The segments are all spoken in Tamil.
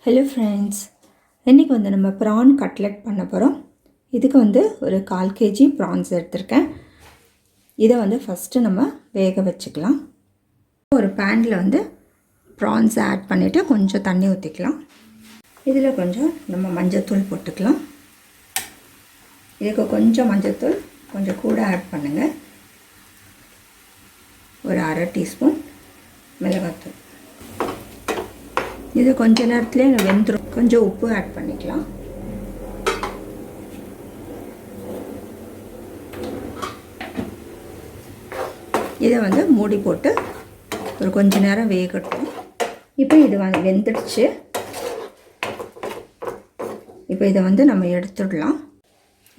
ஹலோ ஃப்ரெண்ட்ஸ், இன்றைக்கி நம்ம ப்ரான் கட்லெட் பண்ண போகிறோம். இதுக்கு ஒரு 1/4 kg ப்ரான்ஸ் எடுத்திருக்கேன். இதை ஃபஸ்ட்டு நம்ம வேக வச்சுக்கலாம். ஒரு பேனில் ப்ரான்ஸ் ஆட் பண்ணிவிட்டு கொஞ்சம் தண்ணி ஊற்றிக்கலாம். இதில் கொஞ்சம் நம்ம மஞ்சத்தூள் போட்டுக்கலாம். இதுக்கு கொஞ்சம் மஞ்சத்தூள் கொஞ்சம் கூட ஆட் பண்ணுங்கள். ஒரு 1/2 டீஸ்பூன் மிளகாத்தூள். இது கொஞ்ச நேரத்துலேயே வெந்துடும். கொஞ்சம் உப்பு ஆட் பண்ணிக்கலாம். இதை மூடி போட்டு ஒரு கொஞ்ச நேரம் வேகட்டும். இப்போ இது வெந்துடுச்சு. இப்போ இதை நம்ம எடுத்துடலாம்.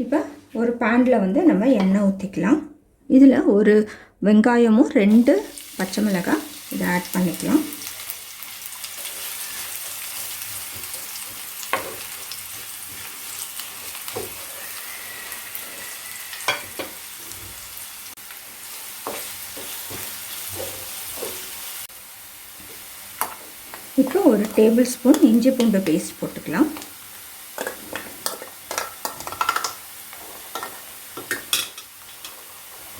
இப்போ ஒரு பேனில் நம்ம எண்ணெய் ஊற்றிக்கலாம். இதில் ஒரு வெங்காயமும் 2 பச்சை மிளகாய் இதை ஆட் பண்ணிக்கலாம். இப்போ ஒரு டேபிள் ஸ்பூன் இஞ்சி பூண்டு பேஸ்ட் போட்டுக்கலாம்.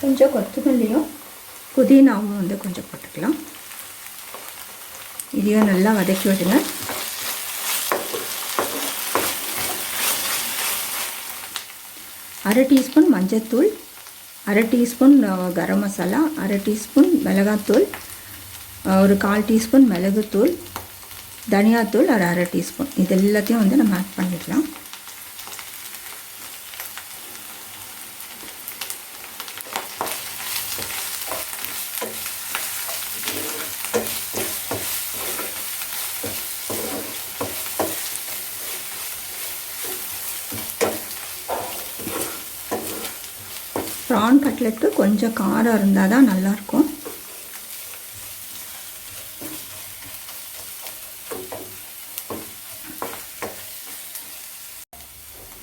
கொஞ்சம் கொத்தமல்லியும் புதினாவும் கொஞ்சம் போட்டுக்கலாம். இதையும் நல்லா வதக்கி விடுங்க. அரை டீஸ்பூன் மஞ்சத்தூள், 1/2 டீஸ்பூன் கரம் மசாலா, 1/2 டீஸ்பூன் மிளகாத்தூள், ஒரு 1/4 டீஸ்பூன் மிளகுத்தூள், தனியாத்தூள் ஒரு 1/2 டீஸ்பூன். இது எல்லாத்தையும் நம்ம ஆட் பண்ணிக்கலாம். ப்ரான் கட்லெட்டுக்கு கொஞ்சம் காரம் இருந்தால் தான் நல்லாயிருக்கும்.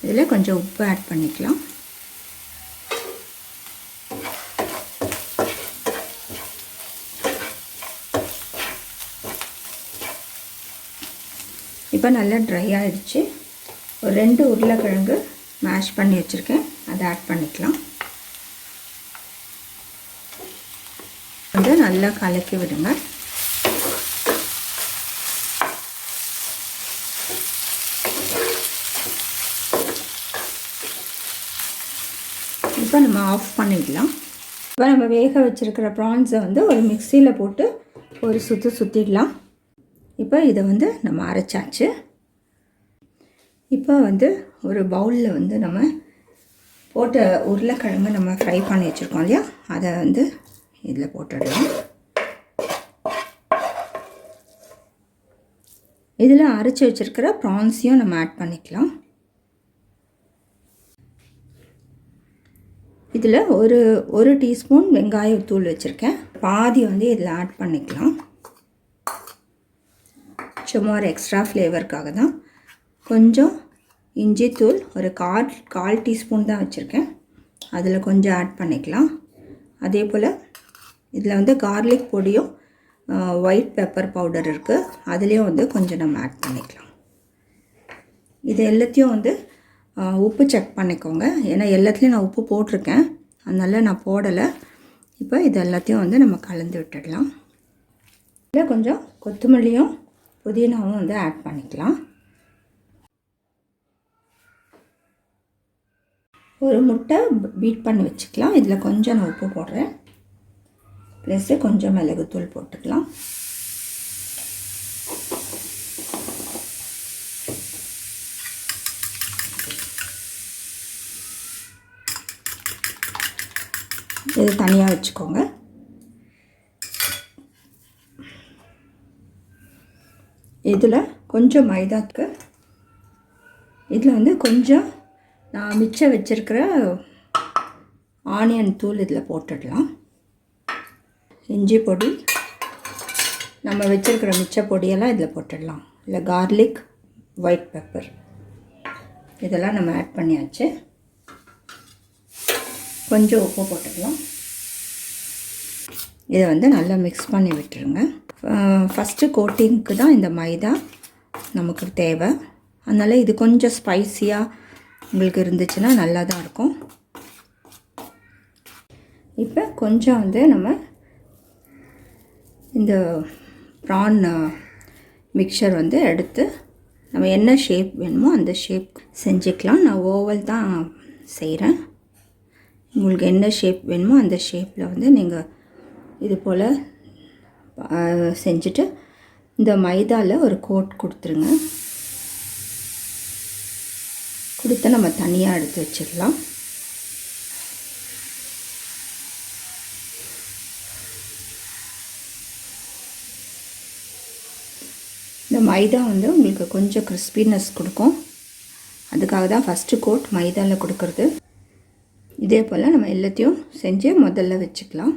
இதில் கொஞ்சம் உப்பு ஆட் பண்ணிக்கலாம். இப்போ நல்லா ட்ரை ஆகிடுச்சு. ஒரு 2 உருளைக்கிழங்கு மேஷ் பண்ணி வச்சுருக்கேன், அதை ஆட் பண்ணிக்கலாம். நல்லா கலக்கி விடுங்க. இப்போ நம்ம ஆஃப் பண்ணிடலாம். இப்போ நம்ம வேக வச்சுருக்கிற ப்ரான்ஸை ஒரு மிக்சியில் போட்டு ஒரு சுற்றிடலாம். இப்போ இதை நம்ம அரைச்சாச்சு. இப்போ ஒரு பவுலில் நம்ம போட்ட உருளைக்கிழங்கு நம்ம ஃப்ரை பண்ணி வச்சுருக்கோம் இல்லையா, அதை இதில் போட்டுடலாம். இதில் அரைச்சி வச்சுருக்கிற ப்ரான்ஸையும் நம்ம ஆட் பண்ணிக்கலாம். இதில் ஒரு டீஸ்பூன் வெங்காயத்தூள் வச்சுருக்கேன், பாதி இதில் ஆட் பண்ணிக்கலாம். சும்மா ஒரு எக்ஸ்ட்ரா ஃப்ளேவருக்காக தான். கொஞ்சம் இஞ்சி தூள் ஒரு 1/4 டீஸ்பூன் தான் வச்சுருக்கேன், அதில் கொஞ்சம் ஆட் பண்ணிக்கலாம். அதே போல் இதில் கார்லிக் பொடியும் ஒயிட் பெப்பர் பவுடர் இருக்குது, அதுலேயும் கொஞ்சம் நம்ம ஆட் பண்ணிக்கலாம். இது எல்லாத்தையும் உப்பு செக் பண்ணிக்கோங்க. ஏன்னா எல்லாத்துலேயும் நான் உப்பு போட்டிருக்கேன், அதனால் நான் போடலை. இப்போ இது எல்லாத்தையும் நம்ம கலந்து விட்டுடலாம். இதில் கொஞ்சம் கொத்தமல்லியும் புதினாவும் ஆட் பண்ணிக்கலாம். ஒரு முட்டை பீட் பண்ணி வச்சுக்கலாம். இதில் கொஞ்சம் நான் உப்பு போடுறேன், ப்ளஸ்ஸு கொஞ்சம் மிளகுத்தூள் போட்டுக்கலாம். இது தனியாக வச்சுக்கோங்க. இதில் கொஞ்சம் மைதாக்கு, இதில் கொஞ்சம் நான் மிச்சம் வச்சுருக்கிற ஆனியன் தூள் இதில் போட்டுடலாம். இஞ்சி பொடி, நம்ம வச்சுருக்கிற மிச்ச பொடியெல்லாம் இதில் போட்டுடலாம். இல்லை கார்லிக், ஒயிட் பெப்பர் இதெல்லாம் நம்ம ஆட் பண்ணியாச்சு. கொஞ்சம் உப்பு போட்டுக்கலாம். இதை நல்லா மிக்ஸ் பண்ணி விட்டுருங்க. ஃபஸ்ட்டு கோட்டிங்க்கு தான் இந்த மைதா, நமக்கு தேவை. அதனால் இது கொஞ்சம் ஸ்பைஸியாக உங்களுக்கு இருந்துச்சுன்னா நல்லா தான் இருக்கும். இப்போ கொஞ்சம் வந்து நம்ம இந்த ப்ரான் மிக்சர் வந்து எடுத்து நம்ம என்ன ஷேப் வேணுமோ அந்த ஷேப் செஞ்சுக்கலாம். நான் ஓவல் தான் செய்கிறேன். உங்களுக்கு என்ன ஷேப் வேணுமோ அந்த ஷேப்பில் வந்து நீங்கள் இது போல் செஞ்சுட்டு இந்த மைதாவில் ஒரு கோட் கொடுத்துருங்க. கொடுத்து நம்ம தனியாக எடுத்து வச்சிடலாம். இந்த மைதா வந்து உங்களுக்கு கொஞ்சம் கிறிஸ்பினஸ் கொடுக்கும். அதுக்காக தான் ஃபஸ்ட்டு கோட் மைதாவில் கொடுக்குறது. இதே போல் நம்ம எல்லாத்தையும் செஞ்சு முதல்ல வச்சுக்கலாம்.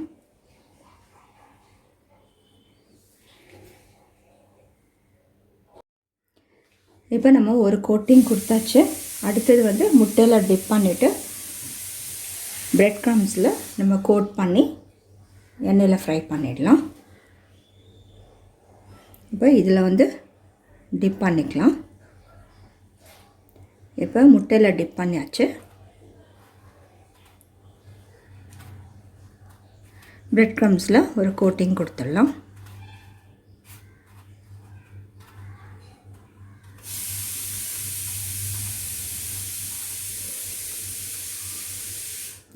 இப்போ நம்ம ஒரு கோட்டிங் கொடுத்தாச்சு. அடுத்தது வந்து முட்டையில் டிப் பண்ணிவிட்டு பிரெட் க்ரம்ஸில் நம்ம கோட் பண்ணி எண்ணெயில் ஃப்ரை பண்ணிடலாம். இப்போ இதில் வந்து டிப் பண்ணிக்கலாம். இப்போ முட்டையில் டிப் பண்ணியாச்சு. பிரெட் க்ரம்ஸில் ஒரு கோட்டிங் கொடுத்துடலாம்.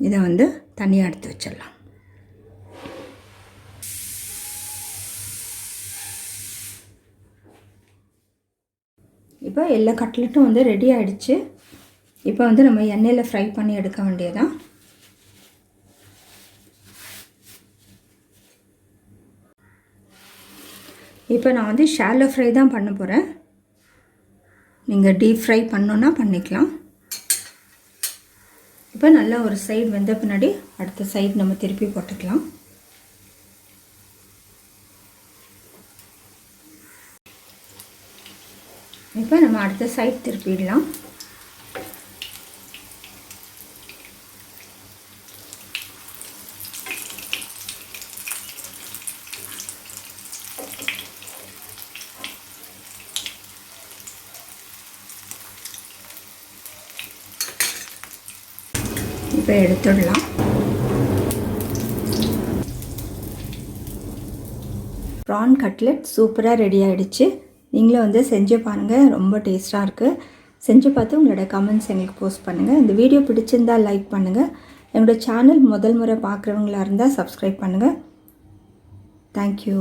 இதை வந்து தனியாக எடுத்து வச்சிடலாம். இப்போ எல்லா கட்லெட்டும் வந்து ரெடி ஆகிடுச்சு. இப்போ வந்து நம்ம எண்ணெயில் ஃப்ரை பண்ணி எடுக்க வேண்டியதான். இப்போ நான் வந்து ஷாலோ ஃப்ரை தான் பண்ண போகிறேன். நீங்கள் டீப் ஃப்ரை பண்ணோன்னா பண்ணிக்கலாம். இப்போ நல்லா ஒரு சைடு வெந்த பின்னாடி அடுத்த சைடு நம்ம திருப்பி போட்டுக்கலாம். இப்போ நம்ம அடுத்த சைடு திருப்பிடலாம். இப்போ எடுத்துடலாம். ப்ரான் கட்லெட் சூப்பராக ரெடி ஆகிடுச்சு. நீங்களும் வந்து செஞ்சு பாருங்கள். ரொம்ப டேஸ்ட்டாக இருக்குது. செஞ்சு பார்த்து உங்களோட கமெண்ட்ஸ் எங்களுக்கு போஸ்ட் பண்ணுங்கள். இந்த வீடியோ பிடிச்சிருந்தால் லைக் பண்ணுங்கள். என்னோடய சேனல் முதல் முறை பார்க்குறவங்களா இருந்தால் சப்ஸ்கிரைப் பண்ணுங்கள். தேங்க்யூ.